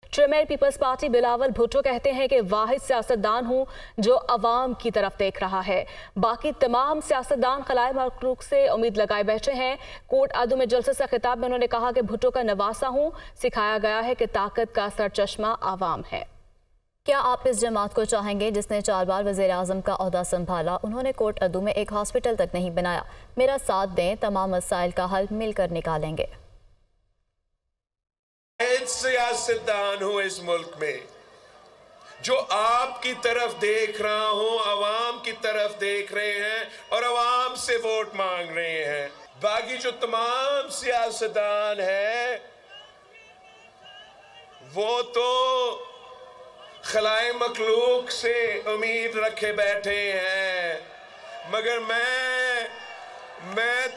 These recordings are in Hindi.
चेयरमैन पीपल्स पार्टी बिलावल भुट्टो कहते हैं कि वाहिद सियासतदान हूं जो अवाम की तरफ देख रहा है। बाकी तमाम सियासतदान खलाए मखलूक से उम्मीद लगाए बैठे हैं। कोट आदू में जलसे से खिताब में उन्होंने कहा कि भुट्टो का नवासा हूं, सिखाया गया है कि ताकत का सरचश्मा आवाम है। क्या आप इस जमात को चाहेंगे जिसने 4 बार वज़ीर आज़म का ओहदा संभाला? उन्होंने कोट अदू में एक हॉस्पिटल तक नहीं बनाया। मेरा साथ दें, तमाम मसाइल का हल मिलकर निकालेंगे। सियासतदान हूं इस मुल्क में जो आपकी तरफ देख रहा हूं, अवाम की तरफ देख रहे हैं और अवाम से वोट मांग रहे हैं। बाकी जो तमाम सियासतदान हैं वो तो खलाए मखलूक से उम्मीद रखे बैठे हैं, मगर मैं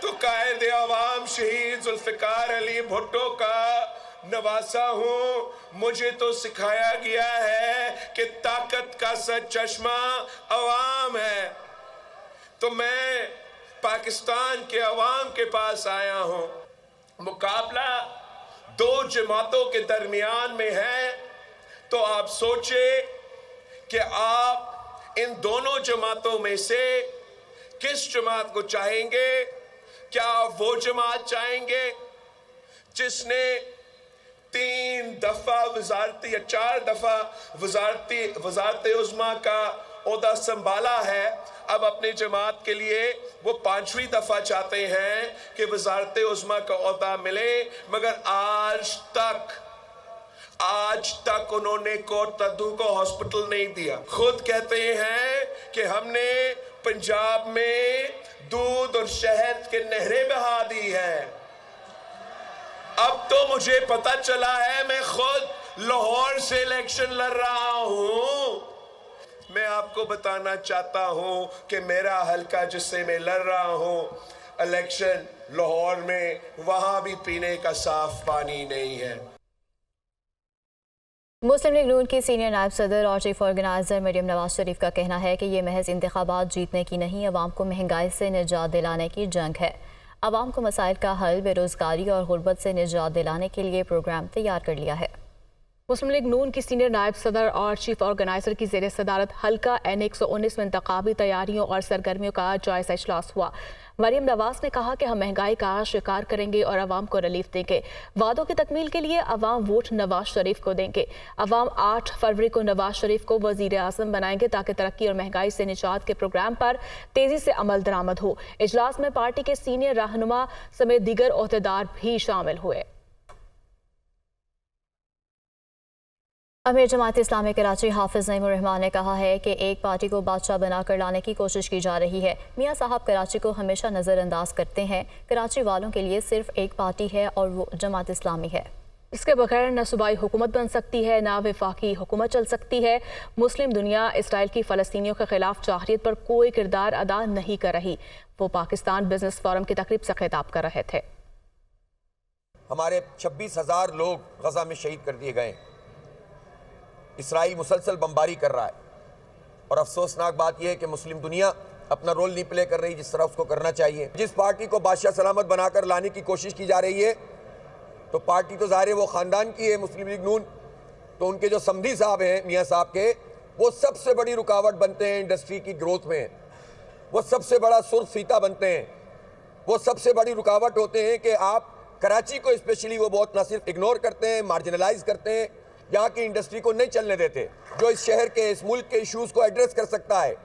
तो कायदे अवाम शहीद जुल्फिकार अली भुट्टो का नवासा हूं। मुझे तो सिखाया गया है कि ताकत का सच चश्मा अवाम है। तो मैं पाकिस्तान के अवाम के पास आया हूं। मुकाबला 2 जमातों के दरमियान में है, तो आप सोचे कि आप इन दोनों जमातों में से किस जमात को चाहेंगे। क्या आप वो जमात चाहेंगे जिसने 3 दफा वजारती या 4 दफा वजारत उज़्मा का ओहदा संभाला है, अब अपनी जमात के लिए वो 5वीं दफा चाहते हैं कि वजारत उज़्मा का ओहदा मिले, मगर आज तक उन्होंने कोट अदू को हॉस्पिटल नहीं दिया। खुद कहते हैं कि हमने पंजाब में दूध और शहद के नहरें बहा दी हैं। अब तो मुझे पता चला है मैं खुद लाहौर से इलेक्शन लड़ रहा हूं। मैं आपको बताना चाहता हूं कि मेरा हलका जिससे मैं लड़ रहा हूं इलेक्शन लाहौर में, वहां भी पीने का साफ पानी नहीं है। मुस्लिम लीग नून की सीनियर नायब सदर और चीफ ऑर्गेनाइजर मरियम नवाज शरीफ का कहना है कि ये महज इंतखाबात जीतने की नहीं, अवाम को महंगाई से निजात दिलाने की जंग है। अवाम को मसाइल का हल, बेरोजगारी और गुर्बत से निजात दिलाने के लिए प्रोग्राम तैयार कर लिया है। मुस्लिम लीग नून की सीनियर नायब सदर और चीफ ऑर्गेनाइजर की ज़ेर सदारत हल्का N119 में इंतखाबी तैयारियों और सरगर्मियों का जायजा इजलास हुआ। मरियम नवाज ने कहा कि हम महंगाई का शिकार करेंगे और अवाम को रिलीफ देंगे। वादों की तकमील के लिए अवाम वोट नवाज शरीफ को देंगे। अवाम 8 फरवरी को नवाज शरीफ को वजीर आज़म बनाएंगे ताकि तरक्की और महंगाई से निजात के प्रोग्राम पर तेजी से अमल दरामद हो। इजलास में पार्टी के सीनियर रहनुमा समेत दीगर ओहदेदार भी शामिल हुए। अमीर जमात इस्लामी कराची हाफिज नईमुर रहमान ने कहा है कि एक पार्टी को बादशाह बनाकर लाने की कोशिश की जा रही है। मियाँ साहब कराची को हमेशा नज़रअंदाज करते हैं। कराची वालों के लिए सिर्फ एक पार्टी है और वो जमात इस्लामी है। इसके बगैर न सूबाई हुकूमत बन सकती है, न वफाकी हुकूमत चल सकती है। मुस्लिम दुनिया इसराइल की फ़लस्तीनियों के खिलाफ जाहिरियत पर कोई किरदार अदा नहीं कर रही। वो पाकिस्तान बिजनेस फोरम की तकरीब से खिताब कर रहे थे। हमारे 26,000 लोग गजा में शहीद कर दिए गए। इसराइल मुसलसल बमबारी कर रहा है और अफसोसनाक बात यह है कि मुस्लिम दुनिया अपना रोल नहीं प्ले कर रही जिस तरह उसको करना चाहिए। जिस पार्टी को बादशाह सलामत बनाकर लाने की कोशिश की जा रही है, तो पार्टी तो ज़ाहिर है वो ख़ानदान की है मुस्लिम लीग नून, तो उनके जो समधी साहब हैं मियाँ साहब के, वो सबसे बड़ी रुकावट बनते हैं इंडस्ट्री की ग्रोथ में। वो सबसे बड़ा सुर्ख फीता बनते हैं। वो सबसे बड़ी रुकावट होते हैं कि आप कराची को स्पेशली वो बहुत ना सिर्फ इग्नोर करते हैं, मार्जिनलाइज करते हैं, यहाँ की इंडस्ट्री को नहीं चलने देते। जो इस शहर के, इस मुल्क के इश्यूज़ को एड्रेस कर सकता है,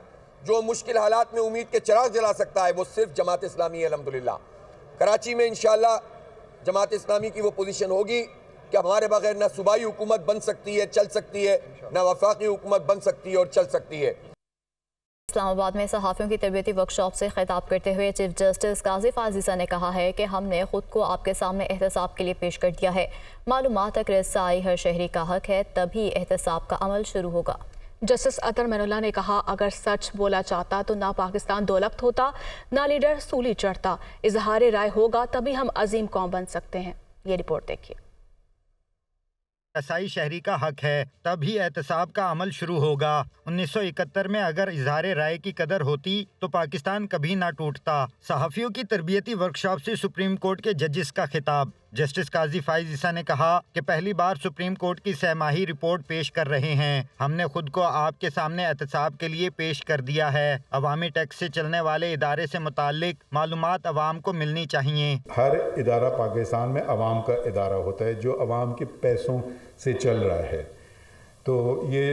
जो मुश्किल हालात में उम्मीद के चिराग जला सकता है, वो सिर्फ जमात इस्लामी है। अल्हम्दुलिल्लाह कराची में इंशाअल्लाह जमात इस्लामी की वो पोजीशन होगी कि हमारे बगैर ना सूबाई हुकूमत बन सकती है, चल सकती है, ना वफाकी हुकूमत बन सकती है और चल सकती है। इस्लामाबाद में सहाफ़ियों की तरबियती वर्कशॉप से खिताब करते हुए चीफ जस्टिस काजी फाजिसा ने कहा है कि हमने खुद को आपके सामने एहतसाब के लिए पेश कर दिया है। मालूमात तक रसाई हर शहरी का हक है, तभी एहतसाब का अमल शुरू होगा। जस्टिस अतर मनोल्लाह ने कहा, अगर सच बोला चाहता तो ना पाकिस्तान दौलत होता, ना लीडर सूली चढ़ता। इजहार राय होगा तभी हम अजीम कौम बन सकते हैं। ये रिपोर्ट देखिए। रसाई शहरी का हक है, तभी एहतसाब का अमल शुरू होगा। 1971 में अगर इजहार राय की कदर होती तो पाकिस्तान कभी ना टूटता। सहाफ़ियों की तरबियती वर्कशॉप से सुप्रीम कोर्ट के जजेस का खिताब। जस्टिस काजी फाइज ईसा ने कहा कि पहली बार सुप्रीम कोर्ट की सहमाही रिपोर्ट पेश कर रहे हैं। हमने खुद को आपके सामने एहतसाब के लिए पेश कर दिया है। अवामी टैक्स से चलने वाले इदारे से मुताल्लिक मालूमात अवाम को मिलनी चाहिए। हर इदारा पाकिस्तान में अवाम का इदारा होता है जो अवाम के पैसों से चल रहा है, तो ये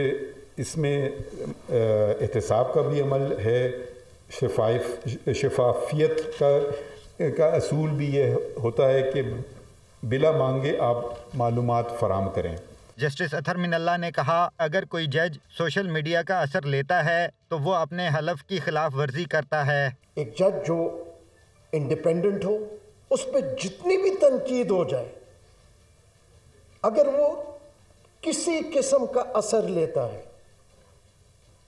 इसमें एहतसाब का भी अमल है, शफाफियत का असूल भी ये होता है कि बिला मांगे आप मालूमात फराम करें। जस्टिस अतहर मिनल्ला ने कहा, अगर कोई जज सोशल मीडिया का असर लेता है तो वो अपने हलफ की खिलाफ वर्जी करता है। एक जज जो इंडिपेंडेंट हो, उस पर जितनी भी तनकीद हो जाए, अगर वो किसी किस्म का असर लेता है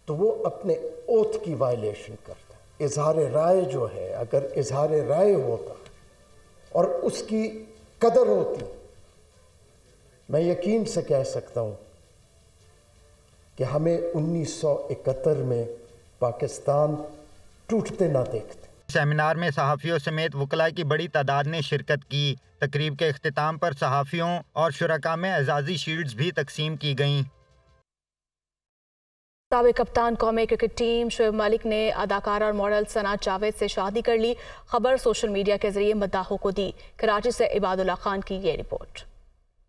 तो वो अपने ओथ की वायलेशन करता है। इजहार राय जो है, अगर इजहार राय होता और उसकी कदर होती, मैं यकीन से कह सकता हूँ कि हमें 1971 में पाकिस्तान टूटते ना देखते। सेमिनार में सहाफ़ियों समेत वकला की बड़ी तादाद ने शिरकत की। तकरीब के इख्तिताम पर सहाफ़ियों और शुरका में एजाज़ी शील्ड्स भी तकसीम की गईं। साबिक़ कप्तान कौमी क्रिकेट टीम शुएब मलिक ने अदाकारा और मॉडल सना जावेद से शादी कर ली। खबर सोशल मीडिया के जरिए मद्दाहों को दी। कराची से इबादुल्ला खान की ये रिपोर्ट।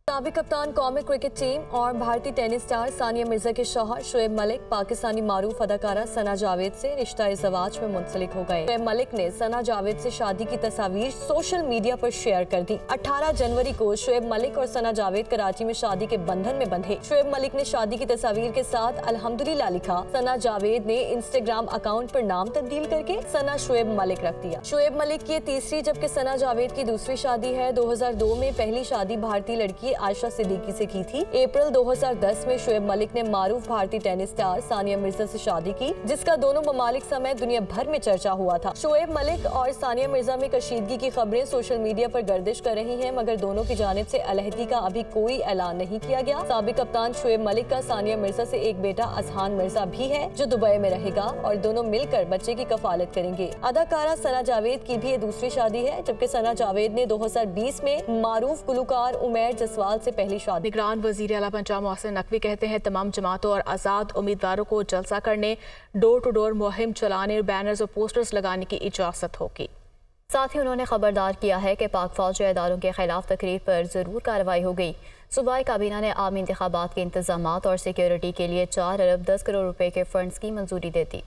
साबिक़ कप्तान कौमी क्रिकेट टीम और भारतीय टेनिस स्टार सानिया मिर्जा के शौहर शुएब मलिक पाकिस्तानी मारूफ अदाकारा सना जावेद से रिश्ता इज़्ज़वाज में मुंसलिक हो गए। शुएब मलिक ने सना जावेद से शादी की तस्वीर सोशल मीडिया पर शेयर कर दी। 18 जनवरी को शुएब मलिक और सना जावेद कराची में शादी के बंधन में बंधे। शुएब मलिक ने शादी की तस्वीर के साथ अल्हम्दुलिल्लाह लिखा। सना जावेद ने इंस्टाग्राम अकाउंट पर नाम तब्दील करके सना शुएब मलिक रख दिया। शुएब मलिक की तीसरी जबकि सना जावेद की दूसरी शादी है। 2002 में पहली शादी भारतीय लड़की आयशा सिद्दीकी से की थी। अप्रैल 2010 में शुएब मलिक ने मारूफ भारतीय टेनिस स्टार सानिया मिर्जा से शादी की, जिसका दोनों ममालिक समेत दुनिया भर में चर्चा हुआ था। शुएब मलिक और सानिया मिर्जा में कशीदगी की खबरें सोशल मीडिया पर गर्दिश कर रही हैं, मगर दोनों की जानिब से अलहदगी का अभी कोई ऐलान नहीं किया गया। साबिक़ कप्तान शुएब मलिक का सानिया मिर्जा से एक बेटा अजहान मिर्जा भी है, जो दुबई में रहेगा और दोनों मिलकर बच्चे की कफालत करेंगे। अदाकारा सना जावेद की भी दूसरी शादी है, जबकि सना जावेद ने 2020 में मारूफ गुलकार उमैर जसवाल से पहली शादी। निगरान वज़ीर आला पंजाब मोहसिन नकवी कहते हैं तमाम जमातों और आज़ाद उम्मीदवारों को जलसा करने, डोर टू डोर मुहिम चलाने, बैनर्स और पोस्टर्स लगाने की इजाज़त होगी। साथ ही उन्होंने खबरदार किया है कि पाक फौज इदारों के खिलाफ तकरीर पर ज़रूर कार्रवाई हो गई। सूबाई काबीना ने आम इंतखाबात के इंतजामात और सिक्योरिटी के लिए 4 अरब 10 करोड़ रुपए के फंड्स की मंजूरी दे दी।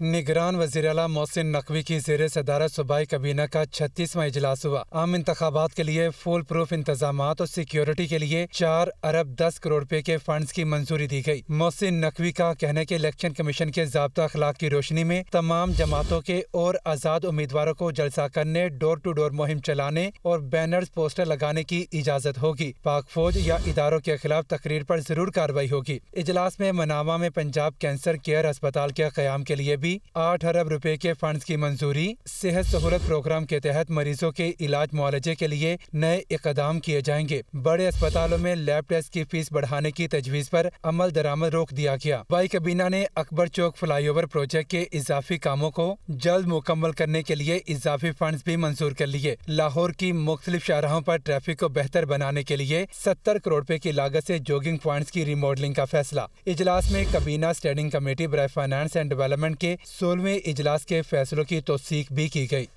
निगरान वज़ीर आला मोहसिन नकवी की ज़ेर सदारत सूबाई काबीना का 36वां इजलास हुआ। आम इंतखाबात के लिए फुल प्रूफ इंतजामात और सिक्योरिटी के लिए 4 अरब 10 करोड़ रुपए के फंड्स की मंजूरी दी गई। मोहसिन नकवी का कहना है कि इलेक्शन कमीशन के ज़ाब्ता अखलाक की रोशनी में तमाम जमातों के और आज़ाद उम्मीदवारों को जलसा करने, डोर टू डोर मुहिम चलाने और बैनर्स पोस्टर लगाने की इजाज़त होगी। पाक फौज या इदारों के खिलाफ तकरीर पर जरूर कार्रवाई होगी। इजलास में मनामा में पंजाब कैंसर केयर अस्पताल के क़याम के लिए 8 अरब रुपए के फंड्स की मंजूरी। सेहत सहूलत प्रोग्राम के तहत मरीजों के इलाज मुआलजे के लिए नए इक़दाम किए जाएंगे। बड़े अस्पतालों में लैब टेस्ट की फीस बढ़ाने की तजवीज़ पर अमल दरामद रोक दिया गया। सूबाई काबीना ने अकबर चौक फ्लाईओवर प्रोजेक्ट के इजाफी कामों को जल्द मुकम्मल करने के लिए इजाफी फंड्स भी मंजूर कर लिए। लाहौर की मुख्तलिफ शाहराहों पर ट्रैफिक को बेहतर बनाने के लिए 70 करोड़ रुपए की लागत से जॉगिंग पॉइंट्स की रिमॉडलिंग का फैसला। इजलास में काबीना स्टैंडिंग कमेटी बराए फाइनेंस एंड डेवलपमेंट के 16वें इजलास के फैसलों की तौसीक भी की गई।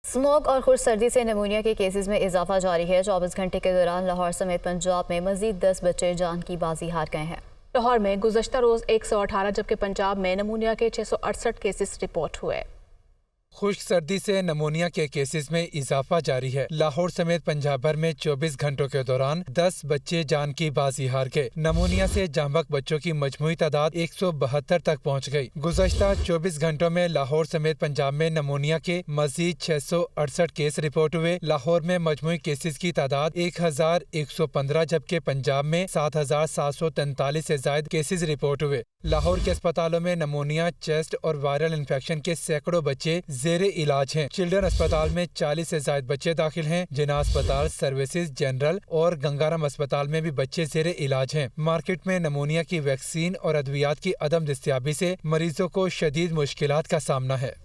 स्मोक और खुश सर्दी से निमोनिया के केसेस में इजाफा जारी है। 24 घंटे के दौरान लाहौर समेत पंजाब में मजीद 10 बच्चे जान की बाजी हार गए हैं। लाहौर में गुज़श्ता रोज 118 जबकि पंजाब में निमोनिया के 668 केसेस रिपोर्ट हुए। खुश्क सर्दी से नमोनिया के केसेस में इजाफा जारी है। लाहौर समेत पंजाब भर में 24 घंटों के दौरान 10 बच्चे जान की बाजी हार गए। नमोनिया से जांबक बच्चों की मजमूई तादाद 172 तक पहुँच गई। गुज़श्ता 24 घंटों में लाहौर समेत पंजाब में नमोनिया के मजीद 668 केस रिपोर्ट हुए। लाहौर में मजमूई केसेस की तादाद 1115 जबकि पंजाब में 7743 से ज्यादा केसेस रिपोर्ट हुए। लाहौर के अस्पतालों में नमोनिया, चेस्ट और वायरल इन्फेक्शन के सैकड़ों बच्चे जेरे इलाज हैं। चिल्ड्रन अस्पताल में 40 से ज्यादा बच्चे दाखिल हैं। जिना अस्पताल, सर्विसेज जनरल और गंगाराम अस्पताल में भी बच्चे जेरे इलाज हैं। मार्केट में नमोनिया की वैक्सीन और अद्वियात की अदम दस्तयाबी से मरीजों को शदीद मुश्किलात का सामना है।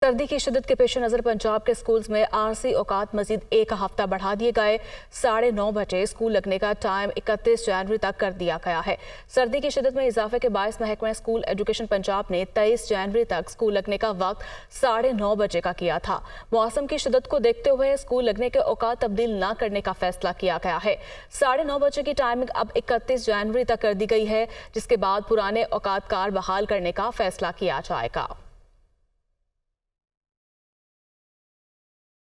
सर्दी की शिद्दत के पेश नज़र पंजाब के स्कूल्स में आरसी औकात मजीद एक हफ्ता बढ़ा दिए गए। 9:30 बजे स्कूल लगने का टाइम 31 जनवरी तक कर दिया गया है। सर्दी की शिद्दत में इजाफे के बायस महकमा स्कूल एजुकेशन पंजाब ने 23 जनवरी तक स्कूल लगने का वक्त 9:30 बजे का किया था। मौसम की शिद्दत को देखते हुए स्कूल लगने के औकात तब्दील न करने का फैसला किया गया है। 9:30 बजे की टाइमिंग अब 31 जनवरी तक कर दी गई है, जिसके बाद पुराने औकात कार बहाल करने का फैसला किया जाएगा।